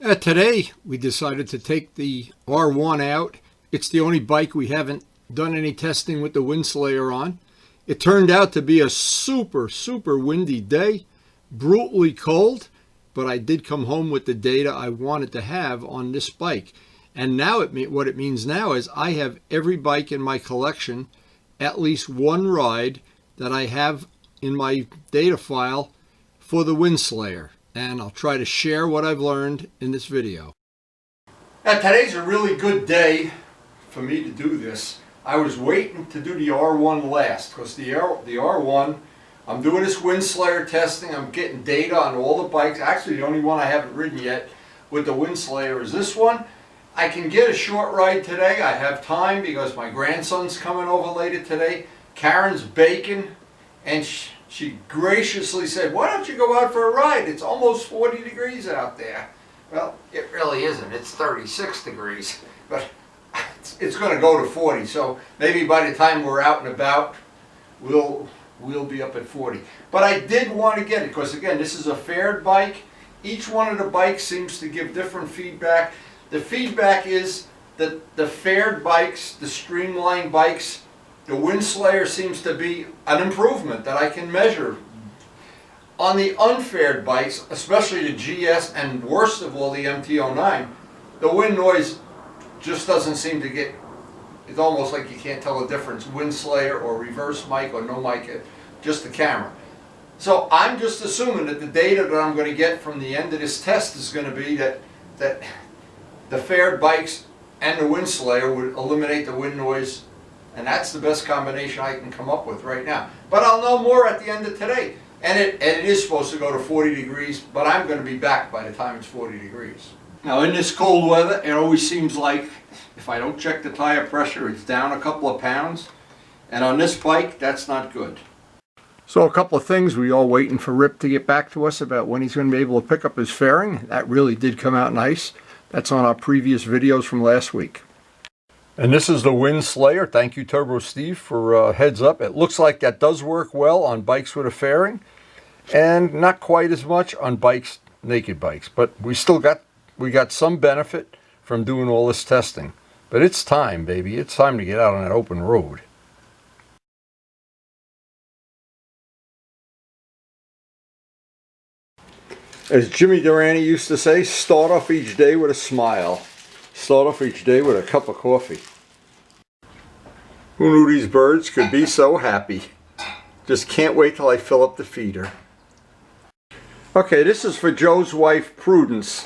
Today we decided to take the R1 out. It's the only bike we haven't done any testing with the Windslayer on. It turned out to be a super windy day, brutally cold, but I did come home with the data I wanted to have on this bike. And now what it means now is I have every bike in my collection, at least one ride that I have in my data file for the Windslayer. And I'll try to share what I've learned in this video. Now, today's a really good day for me to do this. I was waiting to do the R1 last because the R1, I'm doing this Windslayer testing. I'm getting data on all the bikes. Actually, the only one I haven't ridden yet with the Windslayer is this one. I can get a short ride today. I have time because my grandson's coming over later today. KARYN's baking, and she graciously said, "Why don't you go out for a ride? It's almost 40 degrees out there." Well, it really isn't. It's 36 degrees, but it's going to go to 40. So maybe by the time we're out and about, we'll be up at 40. But I did want to get it because, again, this is a fared bike. Each one of the bikes seems to give different feedback. The feedback is that the fared bikes, the streamlined bikes, the Windslayer seems to be an improvement that I can measure. On the unfared bikes, especially the GS and worst of all the MT-09, the wind noise just doesn't seem to get, it's almost like you can't tell the difference, Windslayer or reverse mic or no mic, just the camera. So I'm just assuming that the data that I'm going to get from the end of this test is going to be that the fared bikes and the Windslayer would eliminate the wind noise. And that's the best combination I can come up with right now. But I'll know more at the end of today. And it is supposed to go to 40 degrees, but I'm going to be back by the time it's 40 degrees. Now in this cold weather, it always seems like if I don't check the tire pressure, it's down a couple of pounds. And on this bike, that's not good. So a couple of things. We all waiting for Rip to get back to us about when he's going to be able to pick up his fairing. That really did come out nice. That's on our previous videos from last week. And this is the Windslayer. Thank you, Turbo Steve, for heads up. It looks like that does work well on bikes with a fairing, and not quite as much on bikes, naked bikes. But we got some benefit from doing all this testing. But it's time, baby. It's time to get out on that open road. As Jimmy Durante used to say, start off each day with a smile. Start off each day with a cup of coffee. Who knew these birds could be so happy? Just can't wait till I fill up the feeder. Okay, this is for Joe's wife, Prudence.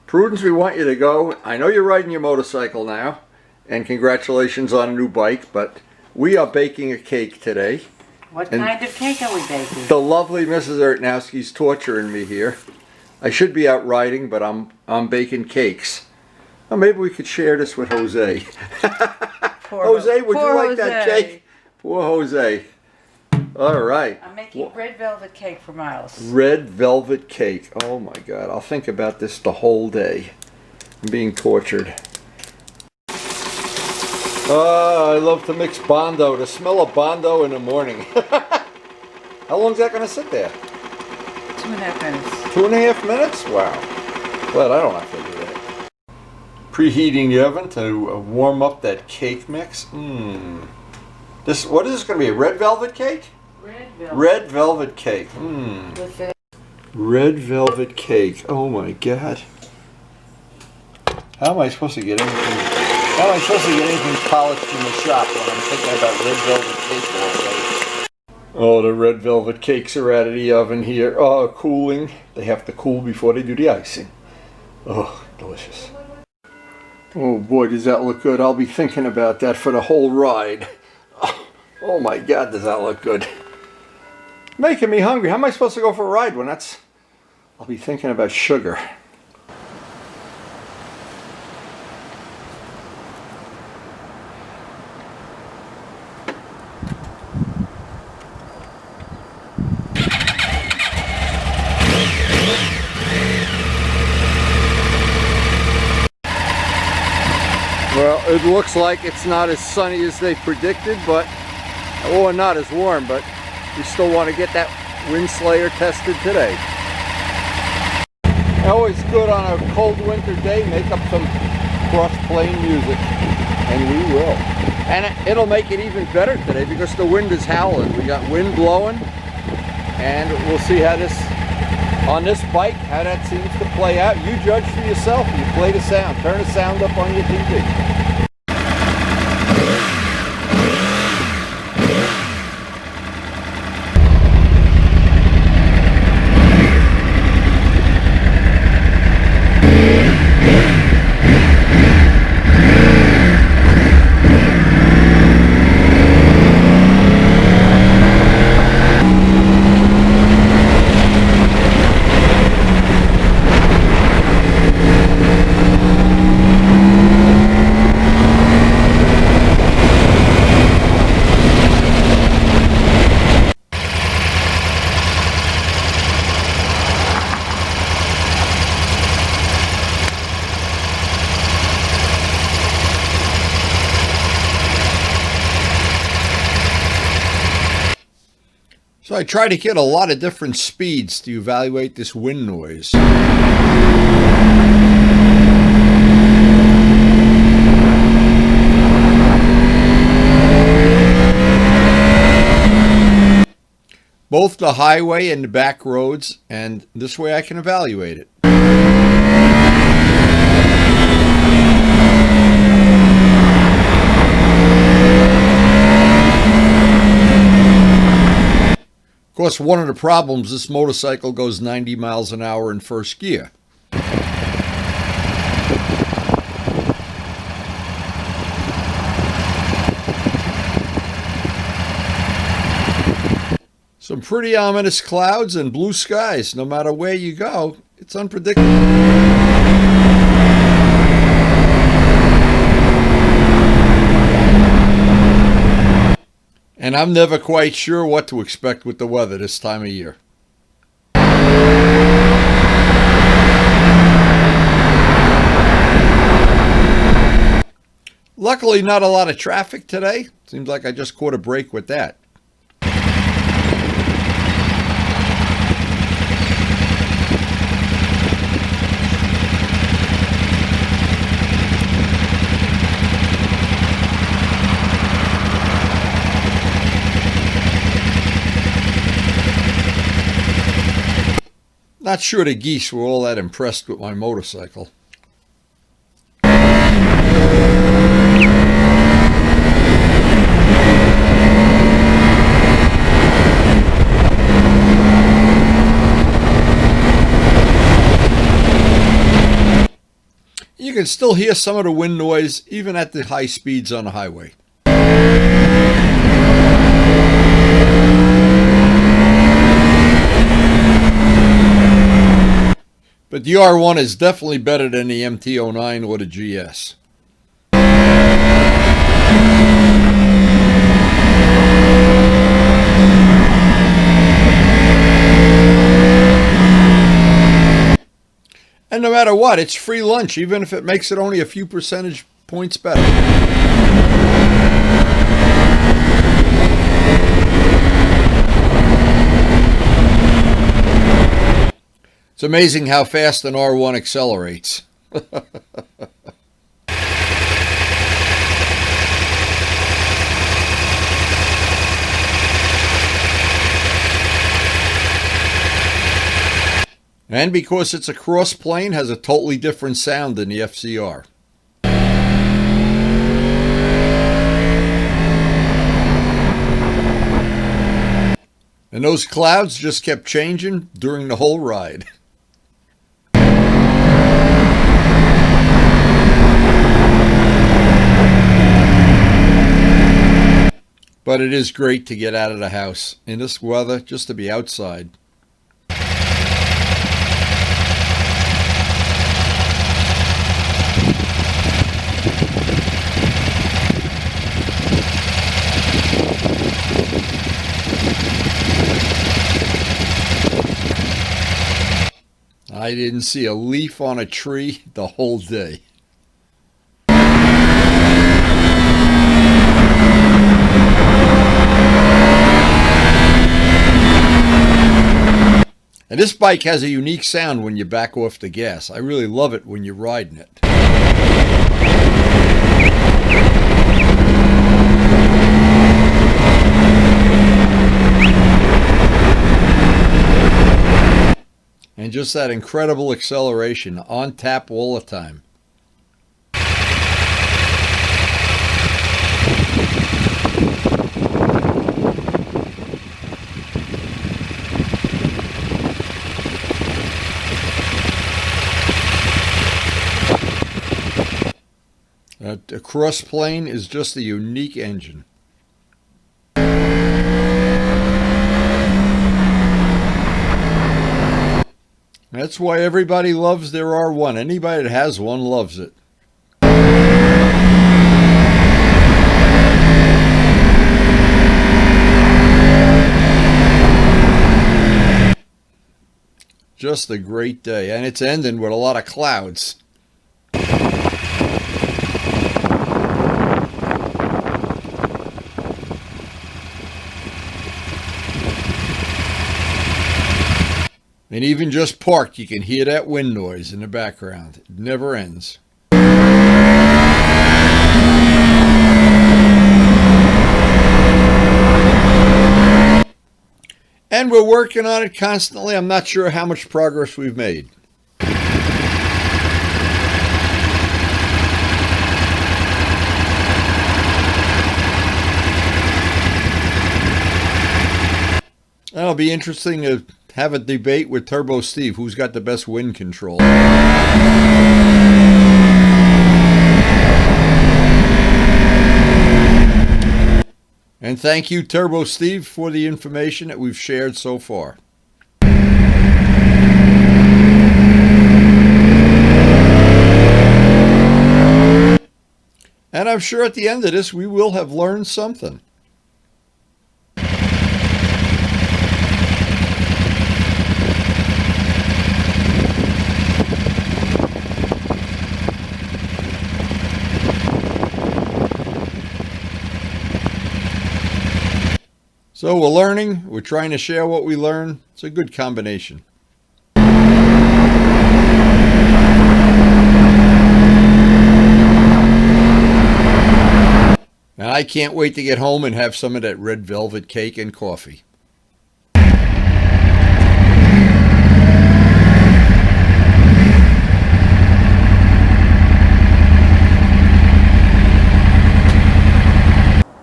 Prudence, we want you to go. I know you're riding your motorcycle now, and congratulations on a new bike, but we are baking a cake today. What kind of cake are we baking? The lovely Mrs. Ertnowski's torturing me here. I should be out riding, but I'm baking cakes. Well, maybe we could share this with Jose. Jose, would you like that cake? Poor Jose. All right. I'm making red velvet cake for Miles. Red velvet cake. Oh my God. I'll think about this the whole day. I'm being tortured. I love to mix Bondo. The smell of Bondo in the morning. How long is that going to sit there? 2.5 minutes. 2.5 minutes? Wow. Glad I don't have to do that. Preheating the oven to warm up that cake mix. What is this going to be? A red velvet cake? Red velvet. Red velvet cake. Red velvet cake. Oh my God. How am I supposed to get anything? How am I supposed to get anything polished in the shop when I'm thinking about red velvet cake all day? Oh, the red velvet cakes are out of the oven here. Oh, cooling. They have to cool before they do the icing. Oh, delicious. Oh boy, does that look good. I'll be thinking about that for the whole ride. Oh my God, does that look good. Making me hungry. How am I supposed to go for a ride when I'll be thinking about sugar. Well, it looks like it's not as sunny as they predicted, or not as warm, but we still want to get that Windslayer tested today. Always good on a cold winter day, make up some Crossplane music, and we will. And it'll make it even better today because the wind is howling. We got wind blowing, and we'll see how this, on this bike, how that seems to play out. You judge for yourself. You play the sound. Turn the sound up on your TV. So I try to get a lot of different speeds to evaluate this wind noise. Both the highway and the back roads, and this way I can evaluate it. Of course, one of the problems, this motorcycle goes 90 miles an hour in first gear. Some pretty ominous clouds and blue skies. No matter where you go, it's unpredictable. And I'm never quite sure what to expect with the weather this time of year. Luckily, not a lot of traffic today. Seems like I just caught a break with that. Not sure the geese were all that impressed with my motorcycle. You can still hear some of the wind noise even at the high speeds on the highway. But the R1 is definitely better than the MT-09 or the GS. And no matter what, it's free lunch, even if it makes it only a few percentage points better. It's amazing how fast an R1 accelerates. And because it's a Crossplane, has a totally different sound than the FCR. And those clouds just kept changing during the whole ride. But it is great to get out of the house in this weather, just to be outside. I didn't see a leaf on a tree the whole day. And this bike has a unique sound when you back off the gas. I really love it when you're riding it. And just that incredible acceleration, on tap all the time. The Crossplane is just a unique engine. That's why everybody loves their R1. Anybody that has one loves it. Just a great day, and it's ending with a lot of clouds. And even just parked, you can hear that wind noise in the background. It never ends. And we're working on it constantly. I'm not sure how much progress we've made. That'll be interesting to have a debate with Turbo Steve, who's got the best wind control. And thank you, Turbo Steve, for the information that we've shared so far. And I'm sure at the end of this, we will have learned something. So we're learning, we're trying to share what we learn. It's a good combination. And I can't wait to get home and have some of that red velvet cake and coffee.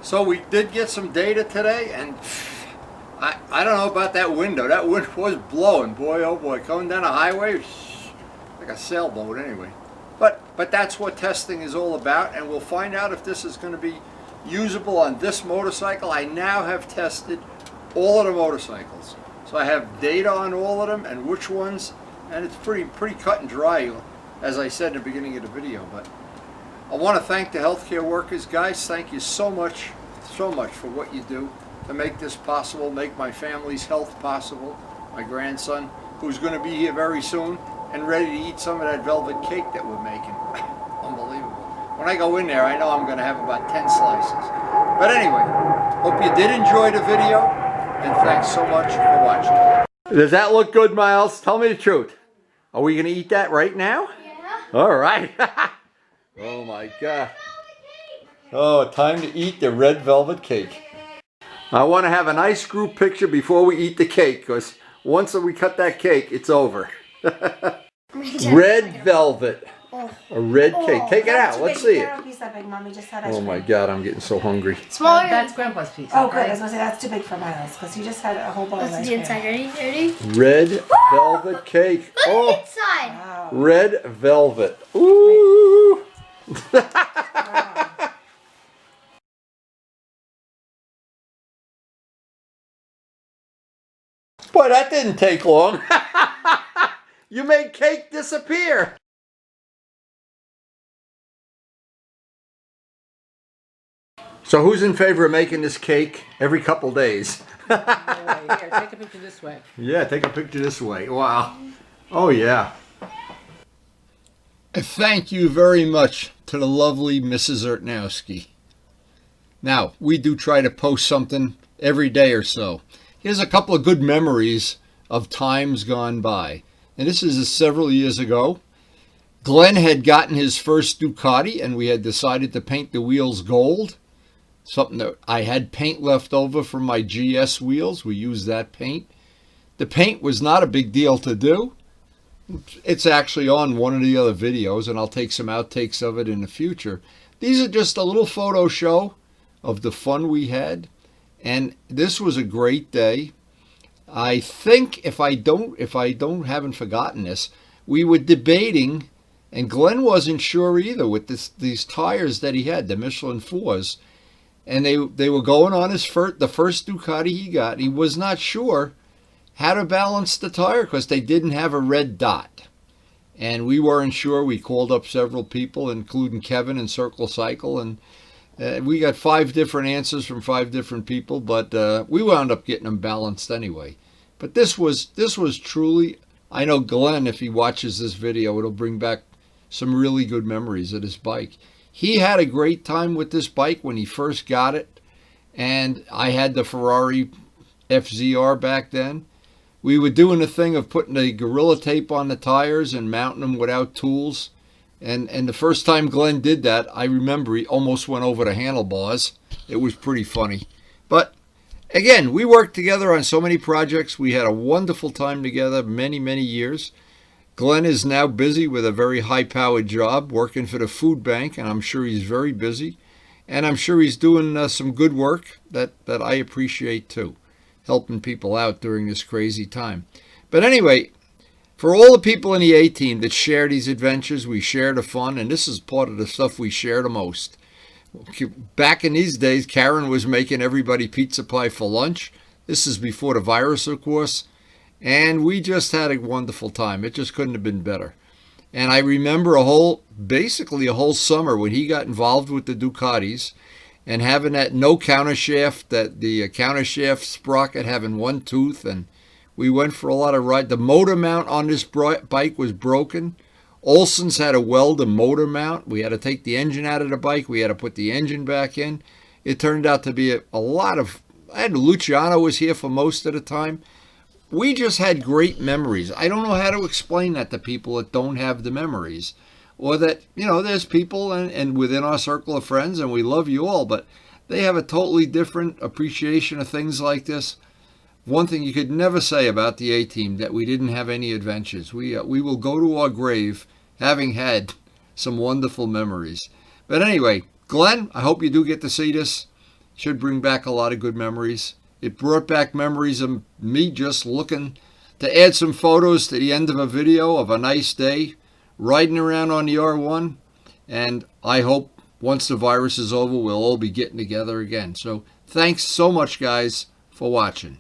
So we did get some data today, and I don't know about that window. That wind was blowing, boy, oh boy, coming down a highway, like a sailboat anyway. But that's what testing is all about, and we'll find out if this is going to be usable on this motorcycle. I now have tested all of the motorcycles, so I have data on all of them and which ones, and it's pretty cut and dry, as I said in the beginning of the video. But I want to thank the healthcare workers, guys. Thank you so much for what you do to make this possible, make my family's health possible. My grandson, who's going to be here very soon and ready to eat some of that velvet cake that we're making. Unbelievable. When I go in there, I know I'm going to have about 10 slices. But anyway, hope you did enjoy the video, and thanks so much for watching. Does that look good, Miles? Tell me the truth. Are we going to eat that right now? Yeah. All right. Oh my God. Oh, time to eat the red velvet cake. I want to have a nice group picture before we eat the cake, because once we cut that cake, it's over. Red velvet. A red cake. Take it out. Let's see it. Oh my God, I'm getting so hungry. Smaller. That's Grandpa's piece. Oh, good. I was going to say that's too big for Miles because he just had a whole bowl of That's ice the cream. inside. Ready? Red velvet cake. Look Oh, at the inside. Wow. red velvet. Ooh. Wow. Boy, that didn't take long. You made cake disappear. So who's in favor of making this cake every couple days? Here, take a picture this way. Yeah, take a picture this way. Wow. Oh, yeah. Thank you very much to the lovely Mrs. Ertnowski. Now, we do try to post something every day or so. Here's a couple of good memories of times gone by. And this is several years ago. Glenn had gotten his first Ducati, and we had decided to paint the wheels gold. Something that I had paint left over from my GS wheels. We used that paint. The paint was not a big deal to do. It's actually on one of the other videos, and I'll take some outtakes of it in the future. These are just a little photo show of the fun we had, and this was a great day. I think if I haven't forgotten this, we were debating, and Glenn wasn't sure either with these tires that he had, the Michelin 4s, and they were going on the first Ducati he got. He was not sure how to balance the tire because they didn't have a red dot. And we weren't sure. We called up several people, including Kevin and Circle Cycle, and we got 5 different answers from 5 different people, but we wound up getting them balanced anyway. But this was truly, I know Glenn, if he watches this video, it'll bring back some really good memories of this bike. He had a great time with this bike when he first got it, and I had the Ferrari FZR back then. We were doing the thing of putting the Gorilla Tape on the tires and mounting them without tools. And the first time Glenn did that, I remember he almost went over the handlebars. It was pretty funny. But again, we worked together on so many projects. We had a wonderful time together many, many years. Glenn is now busy with a very high-powered job working for the food bank, and I'm sure he's very busy. And I'm sure he's doing some good work that I appreciate too, helping people out during this crazy time. But anyway, for all the people in the A-Team that share these adventures, we share the fun, and this is part of the stuff we share the most. Back in these days, KARYN was making everybody pizza pie for lunch. This is before the virus, of course. And we just had a wonderful time. It just couldn't have been better. And I remember basically a whole summer when he got involved with the Ducatis and having that no countershaft, that the countershaft sprocket having one tooth. And we went for a lot of rides. The motor mount on this bike was broken. Olson's had to weld a motor mount. We had to take the engine out of the bike. We had to put the engine back in. It turned out to be a lot of... Luciano was here for most of the time. We just had great memories. I don't know how to explain that to people that don't have the memories. Or that, there's people and within our circle of friends, and we love you all, but they have a totally different appreciation of things like this. One thing you could never say about the A-Team, that we didn't have any adventures. We will go to our grave having had some wonderful memories. But anyway, Glenn, I hope you do get to see this. Should bring back a lot of good memories. It brought back memories of me just looking to add some photos to the end of a video of a nice day, riding around on the R1. And I hope once the virus is over, we'll all be getting together again. So thanks so much, guys, for watching.